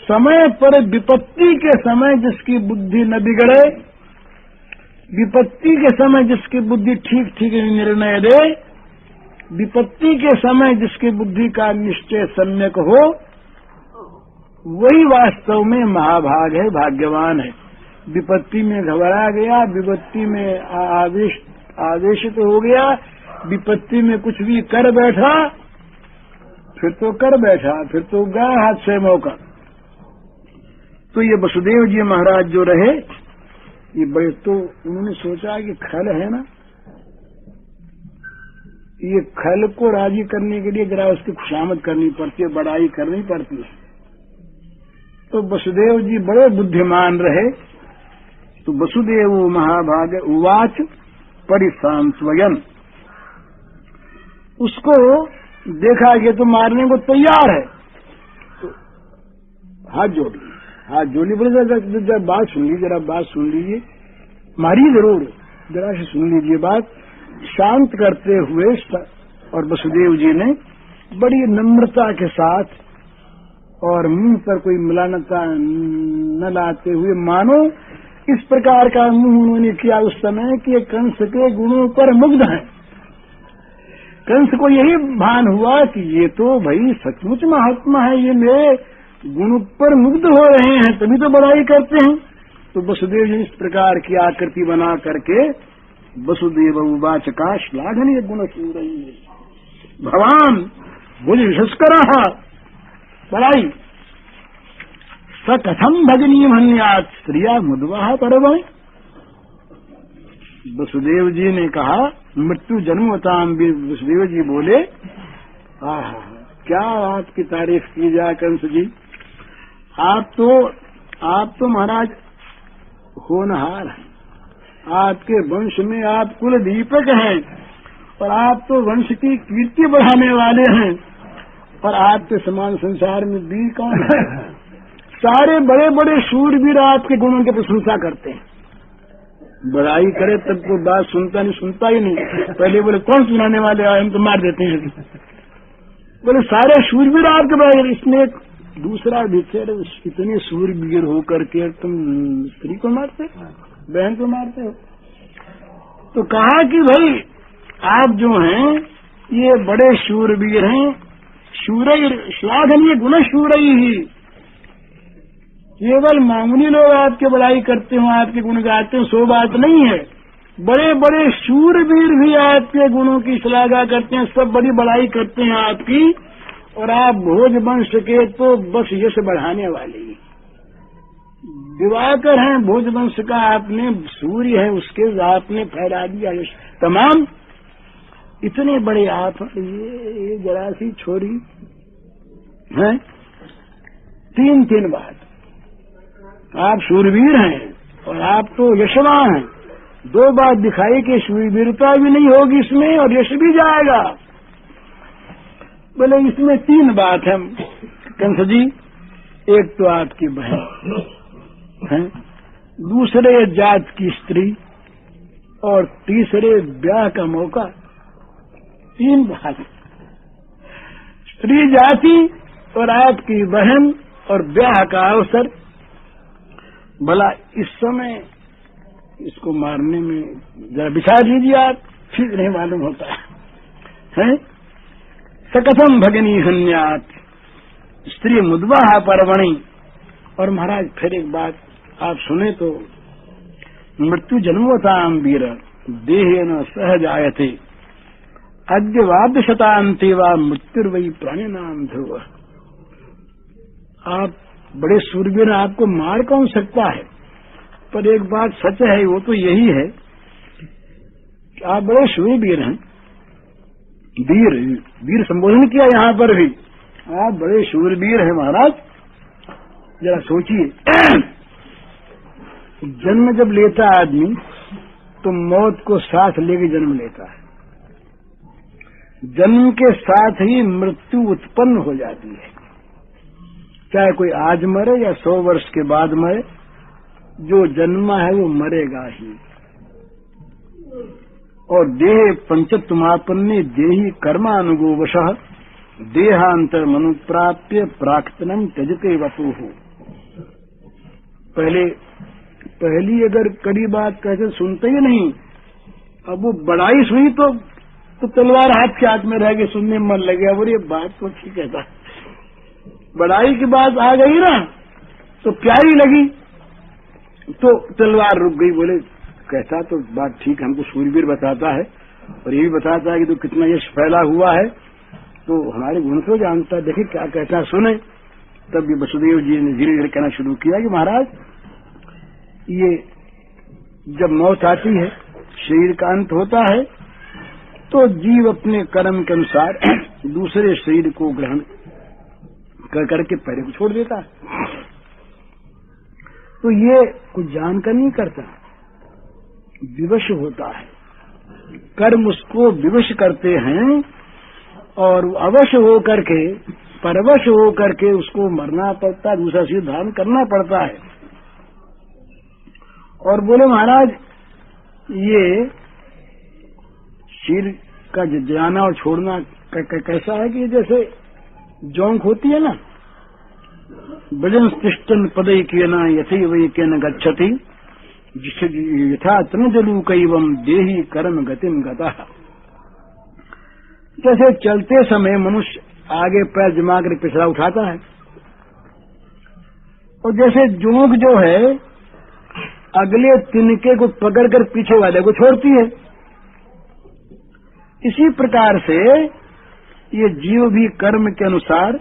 समय पर विपत्ति के समय जिसकी बुद्धि न बिगड़े, विपत्ति के समय जिसकी बुद्धि ठीक ठीक निर्णय दे, विपत्ति के समय जिसकी बुद्धि का निश्चय सम्यक हो, वही वास्तव में महाभाग है, भाग्यवान है। विपत्ति में घबरा गया, विपत्ति में आवेशित हो गया, विपत्ति में कुछ भी कर बैठा, फिर तो कर बैठा, फिर तो गया हाथ से मौका। तो ये वसुदेव जी महाराज जो रहे, ये बड़े, तो उन्होंने सोचा कि खल है ना, ये खल को राजी करने के लिए जरा उसकी खुशामद करनी पड़ती है, बड़ाई करनी पड़ती है। तो वसुदेव जी बड़े बुद्धिमान रहे। तो वसुदेव महाभाग उवाच परिसांत्वयन्, उसको देखा ये तो मारने को तैयार है, तो हाथ जोड़ी बोले जरा बात सुन लीजिए, जरा बात सुन लीजिए, मारिए जरूर, जरा से सुन लीजिए बात। शांत करते हुए और वसुदेव जी ने बड़ी नम्रता के साथ और मुंह पर कोई मलानता न लाते हुए, मानो इस प्रकार का मुंह उन्होंने किया उस समय कि कंस के गुणों पर मुग्ध है। कंस को यही भान हुआ कि ये तो भाई सचमुच महात्मा है, ये मेरे गुण पर मुग्ध हो रहे हैं, तभी तो बड़ाई करते हैं। तो वसुदेव जी इस प्रकार की आकृति बना करके वसुदेव उवाच का श्लाघनीय गुण सूरई भवान भुज विशस्करः बड़ाई स कथम भगिनी मन्यात् स्त्रिया मुद्वा परवै। वसुदेव जी ने कहा, मृत्यु जन्मताम, वसुदेव जी बोले, क्या आपकी तारीफ की जाए कंस जी, आप तो महाराज होनहार हैं, आपके वंश में आप कुल दीपक हैं, और आप तो वंश की कीर्ति बढ़ाने वाले हैं, और आपके समान संसार में वीर कौन है? सारे बड़े बड़े शूरवीर आपके गुणों की प्रशंसा करते हैं, बड़ाई करे तब तो बात सुनता ही नहीं। पहले बोले कौन सुनाने वाले आए, हम तो मार देते हैं। बोले सारे शूरवीर आपके बड़ाई। इसमें एक दूसरा विचार, इतने शूरवीर होकर के तुम स्त्री को मारते, बहन को मारते हो। तो कहा कि भाई आप जो हैं ये बड़े शूरवीर हैं, शूरई श्लाघनीय गुण शूरई ही, केवल मामूली लोग आपके बड़ाई करते हो, आपके गुण गाते हो, सो बात नहीं है। बड़े बड़े शूरवीर भी आपके गुणों की श्लाघा करते हैं, सब बड़ी बड़ाई करते हैं आपकी, और आप भोज वंश के तो बस यश बढ़ाने वाले ही दिवाकर हैं। भोज वंश का आपने सूर्य है, उसके आपने फैला दिया यश तमाम। इतने बड़े आप, ये जरा सी छोरी हैं, तीन बात, आप शूरवीर हैं और आप तो यशवान हैं। दो बात दिखाई कि शूरवीरता भी नहीं होगी इसमें और यश भी जाएगा। बोले इसमें तीन बात है कंस जी, एक तो आपकी बहन है, दूसरे जात की स्त्री, और तीसरे ब्याह का मौका। तीन बात, स्त्री जाति और आपकी बहन और ब्याह का अवसर। भला इस समय इसको मारने में जरा विचार लीजिए आप, ठीक नहीं मालूम होता है। सकथम भगिनी हन्यात स्त्री मुद्वा परवणी। और महाराज फिर एक बात आप सुने तो, मृत्यु जन्मवताम वीर देहेन सहजायते अद्य वाद्य शतांते वा मृत्युर्वयी प्राणिनाम ध्रुव। आप बड़े सूरवीर, आपको मार कौन सकता है? पर एक बात सच है, वो तो यही है कि आप बड़े शूरवीर हैं। वीर संबोधन किया यहाँ पर भी, आप बड़े शूरवीर हैं महाराज। जरा सोचिए, जन्म जब लेता है आदमी तो मौत को साथ लेके जन्म लेता है, जन्म के साथ ही मृत्यु उत्पन्न हो जाती है। चाहे कोई आज मरे या 100 वर्ष के बाद मरे, जो जन्मा है वो मरेगा ही। और देह पंचत्वमापन्ने देही कर्मानुगोवशः देहांतर मनुप्राप्य प्राक्तनम त्यजते वपुः। पहली अगर कड़ी बात कैसे सुनते ही नहीं, अब वो बड़ाई सुनी तो तलवार हाथ में रह गई, सुनने में मन लग गया, बोले ये बात तो ठीक है। बड़ाई की बात आ गई ना तो प्यारी लगी, तो तलवार रुक गई। बोले कहता तो बात ठीक, हमको सूरवीर बताता है और ये भी बताता है कि तो कितना यश फैला हुआ है, तो हमारे गुण को जानता है, देखे क्या कहता है, सुने। तब ये वसुदेव जी ने धीरे धीरे कहना शुरू किया कि महाराज, ये जब मौत आती है, शरीर का अंत होता है, तो जीव अपने कर्म के अनुसार दूसरे शरीर को ग्रहण करके पहले को छोड़ देता है। तो ये कुछ जानकर नहीं करता, विवश होता है, कर्म उसको विवश करते हैं और अवश्य हो करके, परवश हो करके उसको मरना पड़ता है, दूसरा शरीर धारण करना पड़ता है। और बोले महाराज, ये शरीर का जाना और छोड़ना कैसा है कि जैसे जोंक होती है ना, भजन तिष्ठन पदई के न यथी वही के न गच्छति, जिसे यथा तन जलू कैवम देही कर्म गतिम गता। जैसे चलते समय मनुष्य आगे पैर जमा कर पिछड़ा उठाता है, और जैसे जोंक जो है अगले तिनके को पकड़कर पीछे वाले को छोड़ती है, इसी प्रकार से ये जीव भी कर्म के अनुसार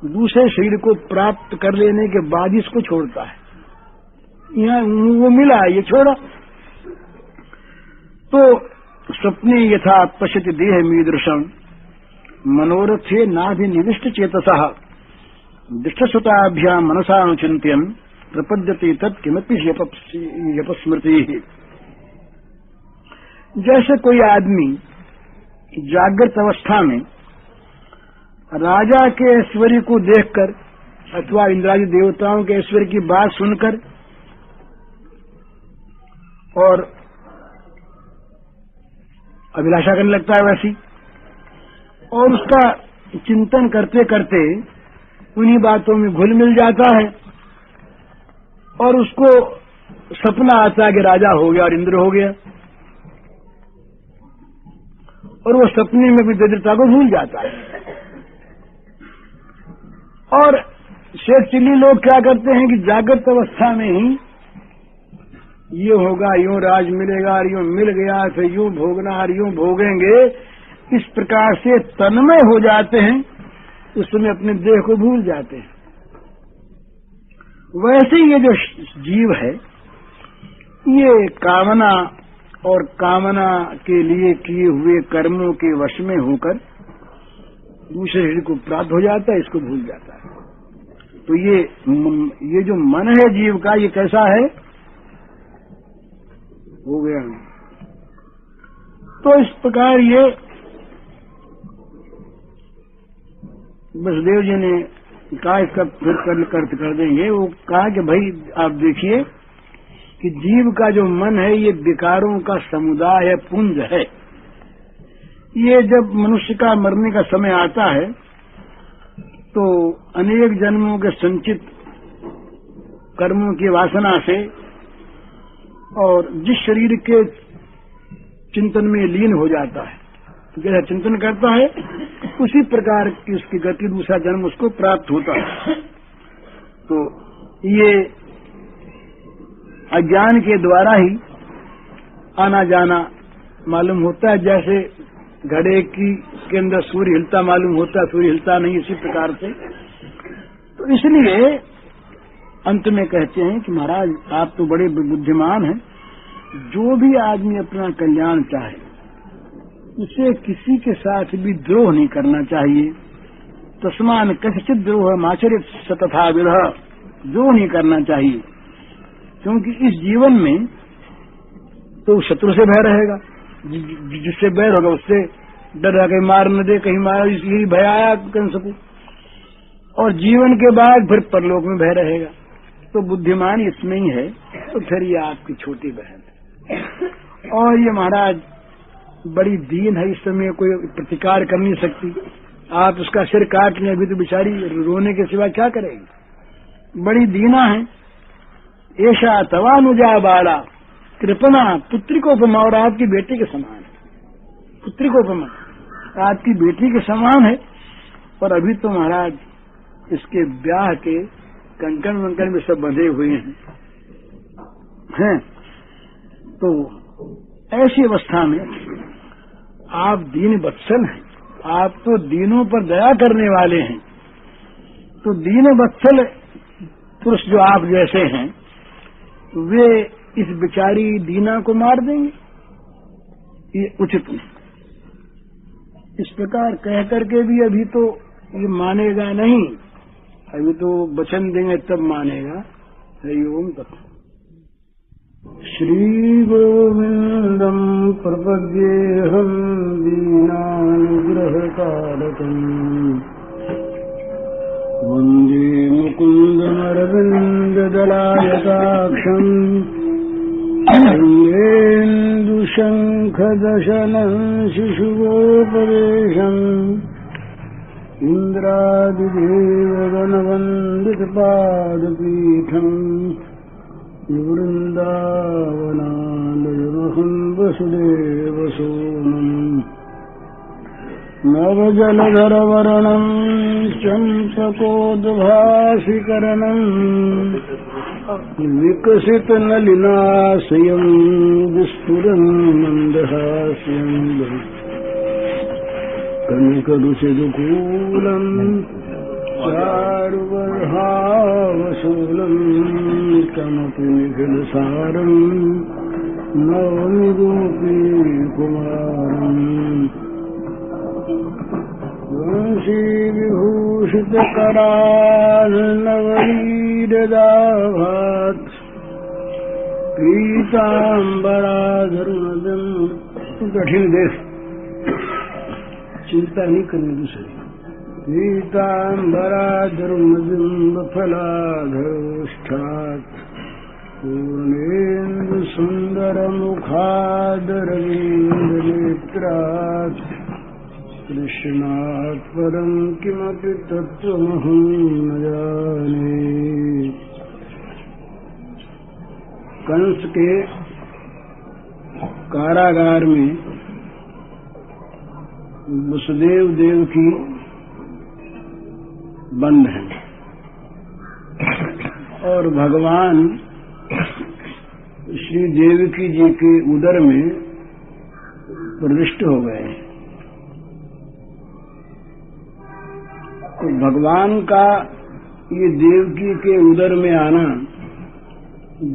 दूसरे शरीर को प्राप्त कर लेने के बाद इसको छोड़ता है। यहाँ वो मिला, ये छोड़ा। तो स्वप्ने यथा पश्यति देह मीदृशम मनोरथे नाभिनिविष्ट चेतसः दृष्टसुताभ्याम मनसानुचिंत्यन प्रपद्यते तत्किमपि यपस्मृति। जैसे कोई आदमी जागृत अवस्था में राजा के ऐश्वर्य को देखकर अथवा इंद्रादि देवताओं के ऐश्वर्य की बात सुनकर और अभिलाषा करने लगता है, वैसी, और उसका चिंतन करते करते उन्हीं बातों में घुल मिल जाता है और उसको सपना आता है कि राजा हो गया और इंद्र हो गया, और वो सपने में भी दरिद्रता को भूल जाता है। और शेख चिल्ली लोग क्या करते हैं कि जागृत अवस्था में ही ये होगा, यूं राज मिलेगा, और यूं मिल गया, फिर यूं भोगना और यूं भोगेंगे, इस प्रकार से तन्मय हो जाते हैं, उस समय अपने देह को भूल जाते हैं। वैसे ये जो जीव है, ये कामना और कामना के लिए किए हुए कर्मों के वश में होकर दूसरे शरीर को प्राप्त हो जाता है, इसको भूल जाता है। तो ये जो मन है जीव का, ये कैसा है, हो गया। तो इस प्रकार ये वसुदेव जी ने कहा, इसका फिर कर देंगे। वो कहा कि भाई आप देखिए कि जीव का जो मन है ये विकारों का समुदाय है, पुंज है। ये जब मनुष्य का मरने का समय आता है तो अनेक जन्मों के संचित कर्मों की वासना से और जिस शरीर के चिंतन में लीन हो जाता है, जैसा चिंतन करता है उसी प्रकार की उसकी गति दूसरा जन्म उसको प्राप्त होता है। तो ये अज्ञान के द्वारा ही आना जाना मालूम होता है। जैसे घड़े के अंदर सूर्य हिलता मालूम होता है, सूर्य हिलता नहीं, इसी प्रकार से। तो इसलिए अंत में कहते हैं कि महाराज आप तो बड़े बुद्धिमान हैं, जो भी आदमी अपना कल्याण चाहे उसे किसी के साथ भी द्रोह नहीं करना चाहिए। तस्मान कश्चित द्रोह माचरित सतथा विरह, द्रोह नहीं करना चाहिए, क्योंकि इस जीवन में तो शत्रु से भय रहेगा, जिससे बैर होगा उससे डर रहा, कहीं मार न दे, कहीं मार, यही भय आया कंस को। और जीवन के बाद फिर परलोक में भय रहेगा। तो बुद्धिमान इसमें ही है। तो फिर ये आपकी छोटी बहन है, और ये महाराज बड़ी दीन है, इस समय कोई प्रतिकार कर नहीं सकती। आप उसका सिर काट लें अभी तो बेचारी रोने के सिवा क्या करेगी, बड़ी दीना है। ऐसा तवानुजा बाला कृपना पुत्री को उपमा, और आपकी बेटी के समान है। पुत्री को उपमा आपकी बेटी के समान है। और अभी तो महाराज इसके ब्याह के कंकण वंकण में सब बंधे हुए हैं। तो ऐसी अवस्था में आप दीन वत्सल हैं, आप तो दीनों पर दया करने वाले हैं। तो दीन वत्सल पुरुष जो आप जैसे हैं, वे इस बेचारी दीना को मार देंगे, ये उचित नहीं। इस प्रकार कह करके भी अभी तो ये मानेगा नहीं, अभी तो वचन देंगे तब मानेगा। हरि ओम तत्सत्। श्री गोविंदम प्रपद्येऽहं दीनानुग्रह कारकम् वन्दे मुकुन्दमरविन्द दलायताक्षम् इंदेन्दुशङ्खदशनं शिशुगोपवेशम् इन्द्रादिदेवगणवन्दितपादपीठम् वृन्दावनालयमहं वसुदेवसोमम् नवजलधरवर्णं चम्पकोद्भासिकरणम् विकसितनलिनाशयं विस्फुरन् मन्दहास्यम् कनकरुचिदुकूलम् चारुवर्हावशूलम् कमपि निखिलसारम् नौमि गोपीकुमारम् वंशीविभूषितकरार्णवरीरदाभात् पीताम्बराधरुणदम्। कठिन देश, चिंता नहीं करनी दूसरी। पीताम्बराधरुणबिम्बफलाधरोष्ठात् पूर्णेन्दुसुन्दरमुखादरविन्दनेत्रात् कृष्णात् परं किमपि तत्त्वमहं न जाने। कंस के कारागार में वसुदेव देव की बंद है और भगवान श्री देवकी जी के उदर में प्रविष्ट हो गए। तो भगवान का ये देवकी के उदर में आना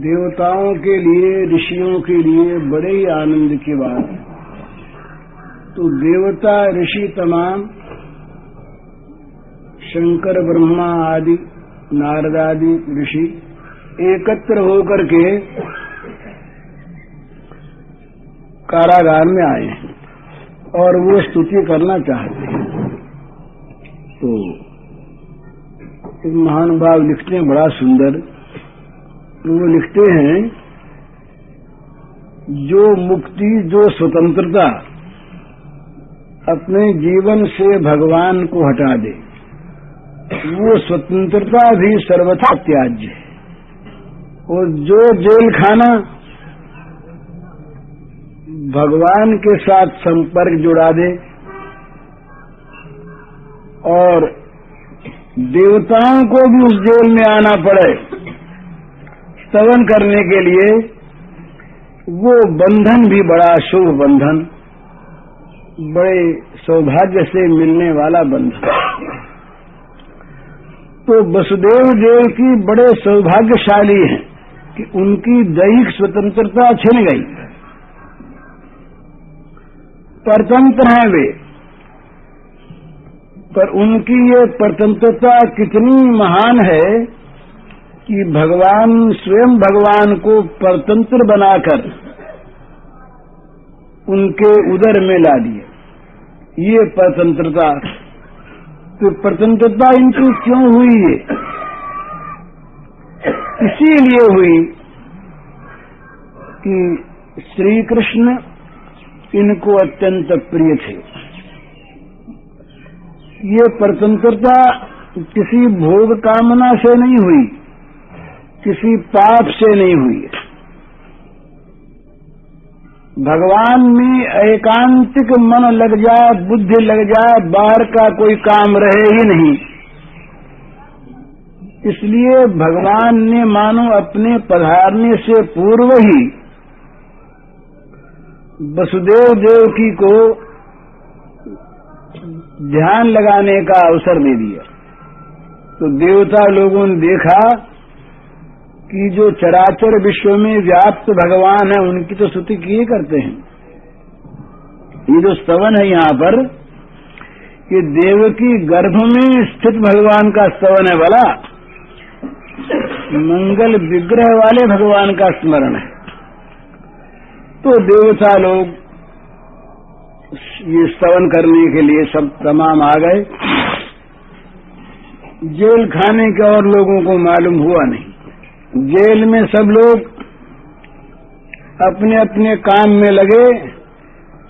देवताओं के लिए, ऋषियों के लिए बड़े ही आनंद की बात है। तो देवता ऋषि तमाम, शंकर ब्रह्मा आदि नारद आदि ऋषि एकत्र होकर के कारागार में आए हैं और वो स्तुति करना चाहते हैं। तो एक महानुभाव लिखते हैं बड़ा सुंदर, वो लिखते हैं जो मुक्ति, जो स्वतंत्रता अपने जीवन से भगवान को हटा दे, वो स्वतंत्रता भी सर्वथा त्याज्य है। और जो जेल खाना भगवान के साथ संपर्क जुड़ा दे और देवताओं को भी उस जेल में आना पड़े स्तवन करने के लिए, वो बंधन भी बड़ा शुभ बंधन, बड़े सौभाग्य से मिलने वाला बंधन। तो वसुदेव देव की बड़े सौभाग्यशाली हैं कि उनकी दैहिक स्वतंत्रता छिन गई, परतंत्र हैं वे। पर उनकी ये परतंत्रता कितनी महान है कि भगवान स्वयं भगवान को परतंत्र बनाकर उनके उदर में ला दिए। ये परतंत्रता, तो परतंत्रता इनकी क्यों हुई है? इसीलिए हुई कि श्री कृष्ण इनको अत्यंत प्रिय थे। ये परतंत्रता किसी भोग कामना से नहीं हुई, किसी पाप से नहीं हुई है। भगवान में एकांतिक मन लग जाए, बुद्धि लग जाए, बाहर का कोई काम रहे ही नहीं। इसलिए भगवान ने मानो अपने पधारने से पूर्व ही वसुदेव देवकी को ध्यान लगाने का अवसर दे दिया। तो देवता लोगों ने देखा कि जो चराचर विश्व में व्याप्त भगवान है उनकी तो स्तुति किए करते हैं। ये जो स्तवन है यहाँ पर, ये देवकी गर्भ में स्थित भगवान का स्तवन है। भला मंगल विग्रह वाले भगवान का स्मरण है। तो देवता लोग ये स्तवन करने के लिए सब तमाम आ गए। जेल खाने के और लोगों को मालूम हुआ नहीं। जेल में सब लोग अपने अपने काम में लगे,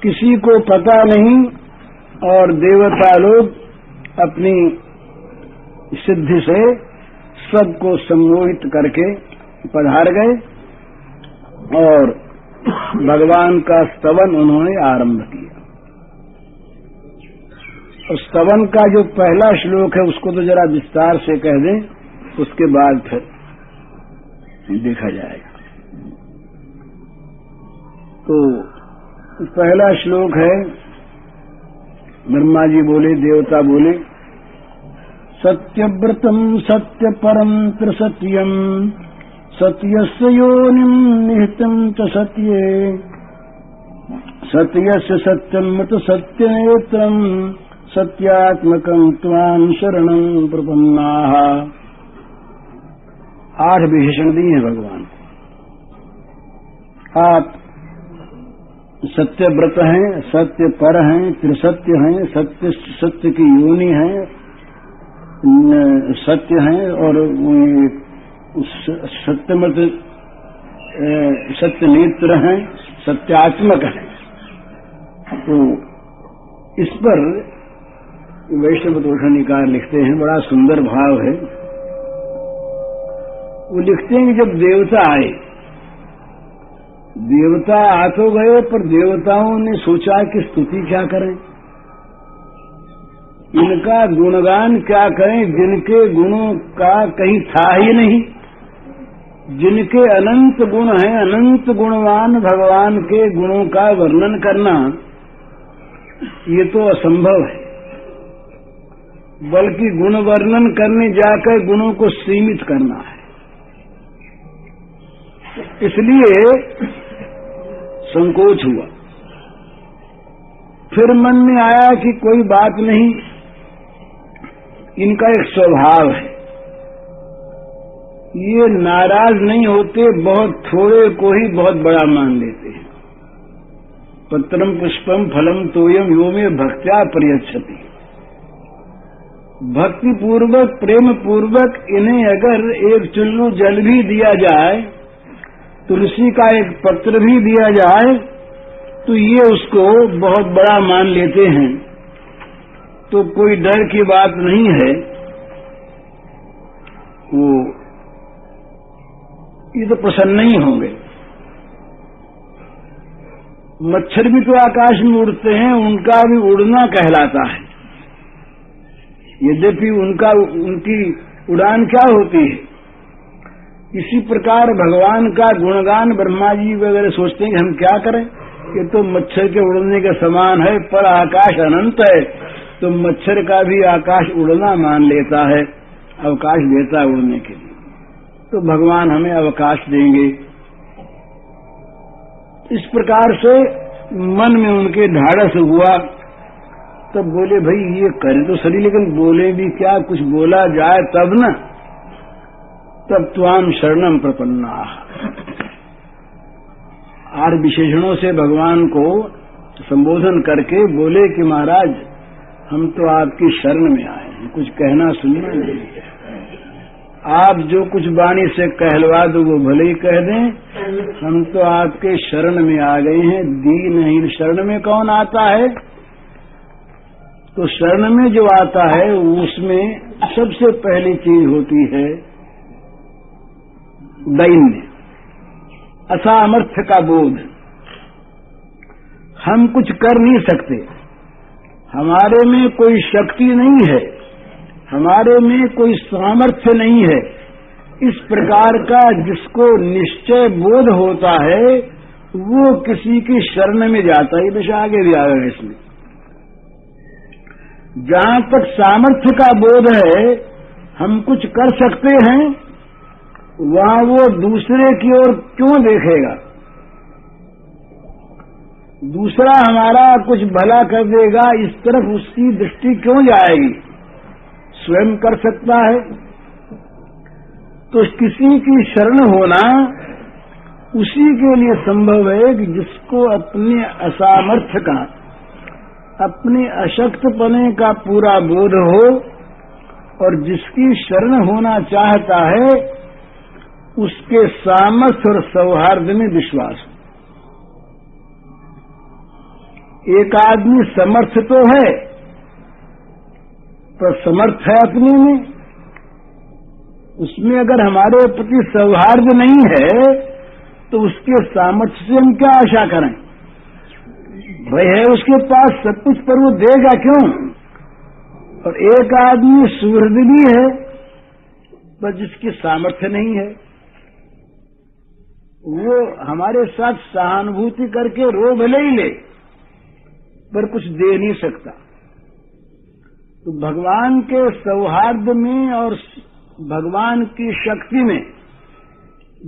किसी को पता नहीं, और देवता लोग अपनी सिद्धि से सबको सम्मोहित करके पधार गए और भगवान का स्तवन उन्होंने आरंभ किया। और स्तवन का जो पहला श्लोक है उसको तो जरा विस्तार से कह दें, उसके बाद फिर देखा जाएगा। तो पहला श्लोक है, ब्रह्मा जी बोले, देवता बोले, सत्यव्रतम सत्य परम त्रिसत्यम सत्यस्य योनिम निहितम च सत्ये सत्यस्य सत्यमृत सत्यनेत्रम सत्यात्मकं त्वां शरणं प्रपन्नाः। 8 विशेषण दिए हैं भगवान को। आप सत्यव्रत हैं, सत्य पर हैं, त्रिसत्य हैं, सत्य की योनि है, सत्य हैं, और सत्यमृत सत्य नेत्र हैं, सत्यात्मक हैं। तो इस पर वैष्णव दोषानिकार लिखते हैं, बड़ा सुंदर भाव है। वो लिखते हैं कि जब देवता आए, देवता आ तो गए, पर देवताओं ने सोचा कि स्तुति क्या करें, इनका गुणगान क्या करें, जिनके गुणों का कहीं था ही नहीं, जिनके अनंत गुण हैं, अनंत गुणवान भगवान के गुणों का वर्णन करना ये तो असंभव है। बल्कि गुण वर्णन करने जाकर गुणों को सीमित करना है। इसलिए संकोच हुआ। फिर मन में आया कि कोई बात नहीं, इनका एक स्वभाव है, ये नाराज नहीं होते, बहुत थोड़े को ही बहुत बड़ा मान लेते हैं। पत्रम पुष्पम फलम तोयम यो में भक्त्या प्रयच्छति। भक्ति पूर्वक, प्रेम पूर्वक इन्हें अगर एक चुल्लू जल भी दिया जाए, तुलसी का एक पत्र भी दिया जाए, तो ये उसको बहुत बड़ा मान लेते हैं। तो कोई डर की बात नहीं है। वो ये तो प्रसन्न ही होंगे। मच्छर भी तो आकाश में उड़ते हैं, उनका भी उड़ना कहलाता है। यद्यपि उनकी उड़ान क्या होती है। इसी प्रकार भगवान का गुणगान ब्रह्मा जी वगैरह सोचते हैं कि हम क्या करें, ये तो मच्छर के उड़ने के समान है, पर आकाश अनंत है, तो मच्छर का भी आकाश उड़ना मान लेता है, अवकाश देता है उड़ने के लिए। तो भगवान हमें अवकाश देंगे। इस प्रकार से मन में उनके ढाढ़स हुआ। तब बोले, भाई ये करे तो सही, लेकिन बोले भी क्या, कुछ बोला जाए तब न। तब त्वाम शरणम प्रपन्ना। 8 विशेषणों से भगवान को संबोधन करके बोले कि महाराज हम तो आपकी शरण में आए हैं, कुछ कहना सुनना नहीं है। आप जो कुछ वाणी से कहलवा दो वो भले ही कह दें, हम तो आपके शरण में आ गए हैं। दीनहीन शरण में कौन आता है? तो शरण में जो आता है उसमें सबसे पहली चीज होती है दैन्य, असामर्थ्य का बोध। हम कुछ कर नहीं सकते, हमारे में कोई शक्ति नहीं है, हमारे में कोई सामर्थ्य नहीं है, इस प्रकार का जिसको निश्चय बोध होता है वो किसी की शरण में जाता है। दशा आगे भी आएगा इसमें। जहां तक सामर्थ्य का बोध है, हम कुछ कर सकते हैं, वहां वो दूसरे की ओर क्यों देखेगा? दूसरा हमारा कुछ भला कर देगा, इस तरफ उसकी दृष्टि क्यों जाएगी? स्वयं कर सकता है। तो किसी की शरण होना उसी के लिए संभव है कि जिसको अपने असामर्थ्य का, अपने अशक्तपने का पूरा बोध हो और जिसकी शरण होना चाहता है उसके सामर्थ्य और सौहार्द में विश्वास हो। एक आदमी समर्थ तो है पर समर्थ है अपने में, उसमें अगर हमारे प्रति सौहार्द नहीं है तो उसके सामर्थ्य से हम क्या आशा करें? वह है उसके पास सब कुछ, पर वो देगा क्यों? और एक आदमी सुहृद भी है पर जिसकी सामर्थ्य नहीं है, वो हमारे साथ सहानुभूति करके रो भले ही ले पर कुछ दे नहीं सकता। तो भगवान के सौहार्द में और भगवान की शक्ति में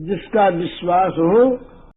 जिसका विश्वास हो